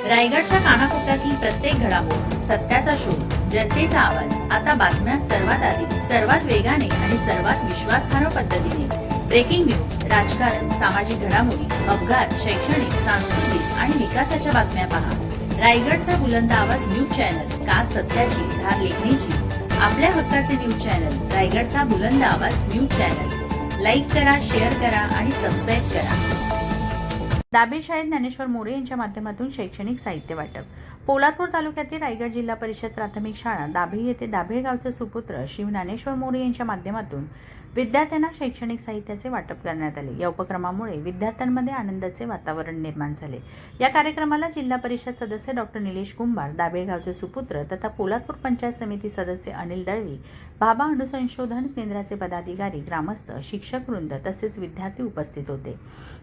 रायगडच्या कानाकोपऱ्यातील प्रत्येक घडामोड, सत्याचा शोध, जनतेचा आवाज. आता बातम्या सर्वात आधी, सर्वात वेगाने आणि सर्वात विश्वासार्ह पद्धतीने. ब्रेकिंग न्यूज, राजकारण, सामाजिक घडामोडी, अपघात, शैक्षणिक, सांस्कृतिक आणि विकासाच्या बातम्या पहा. रायगडचा बुलंद आवाज न्यूज चॅनल, का सत्याची धार लेखणीची. आपल्या हक्काचे न्यूज चॅनल, रायगडचा बुलंद आवाज न्यूज चॅनल. लाईक करा, शेअर करा आणि सबस्क्राईब करा. दाभे शाळेत ज्ञानेश्वर मोरे यांच्या माध्यमातून शैक्षणिक साहित्य वाटप. पोलादपूर तालुक्यातील रायगड जिल्हा परिषद प्राथमिक शाळा दाभे येथे दाभे गावचे सुपुत्र श्री ज्ञानेश्वर मोरे यांच्या माध्यमातून विद्यार्थ्यांना शैक्षणिक साहित्याचे वाटप करण्यात आले. या उपक्रमामुळे विद्यार्थ्यांमध्ये आनंदाचे वातावरण निर्माण झाले. या कार्यक्रमाला जिल्हा परिषद सदस्य डॉक्टर निलेश कुंभार, दाभे गावचे सुपुत्र तथा पोलादपूर पंचायत समिती सदस्य अनिल दळवी, बाबा अणुसंशोधन केंद्राचे पदाधिकारी, ग्रामस्थ, शिक्षक वृंद तसेच विद्यार्थी उपस्थित होते.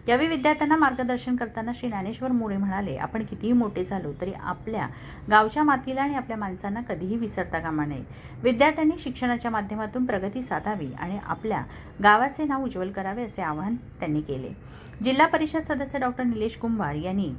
यावेळी विद्यार्थ्यांना मार्गदर्शन करताना श्री ज्ञानेश्वर मोरे म्हणाले, आपण कितीही मोठे झालो तरी आपल्या गावच्या मातीला आणि आपल्या माणसांना कधीही विसरता कामा नये. विद्यार्थ्यांनी शिक्षणाच्या माध्यमातून प्रगती साधावी आणि आपल्या गावाचे नाव उज्ज्वल करावे असे आवाहन त्यांनी केले. जिल्हा परिषद सदस्य डॉक्टर निलेश कुंभार यांनी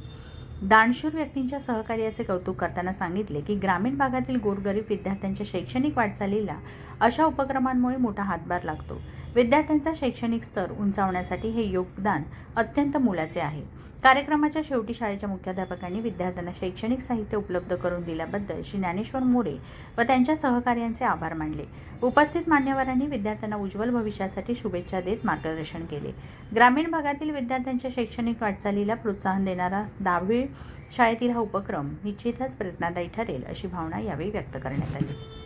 दानशूर व्यक्तींच्या सहकार्याचे कौतुक करताना सांगितले की ग्रामीण भागातील गोरगरीब विद्यार्थ्यांच्या शैक्षणिक वाटचालीला अशा उपक्रमांमुळे मोठा हातभार लागतो. विद्यार्थ्यांचा शैक्षणिक स्तर उंचावण्यासाठी हे योगदान अत्यंत मोलाचे आहे. कार्यक्रमाच्या शेवटी शाळेच्या मुख्याध्यापकांनी विद्यार्थ्यांना शैक्षणिक साहित्य उपलब्ध करून दिल्याबद्दल श्री ज्ञानेश्वर मोरे व त्यांच्या सहकार्यांचे आभार मानले. उपस्थित मान्यवरांनी विद्यार्थ्यांना उज्ज्वल भविष्यासाठी शुभेच्छा देत मार्गदर्शन केले. ग्रामीण भागातील विद्यार्थ्यांच्या शैक्षणिक वाटचालीला प्रोत्साहन देणारा दाभे शाळेतील हा उपक्रम निश्चितच प्रेरणादायी ठरेल अशी भावना यावेळी व्यक्त करण्यात आली.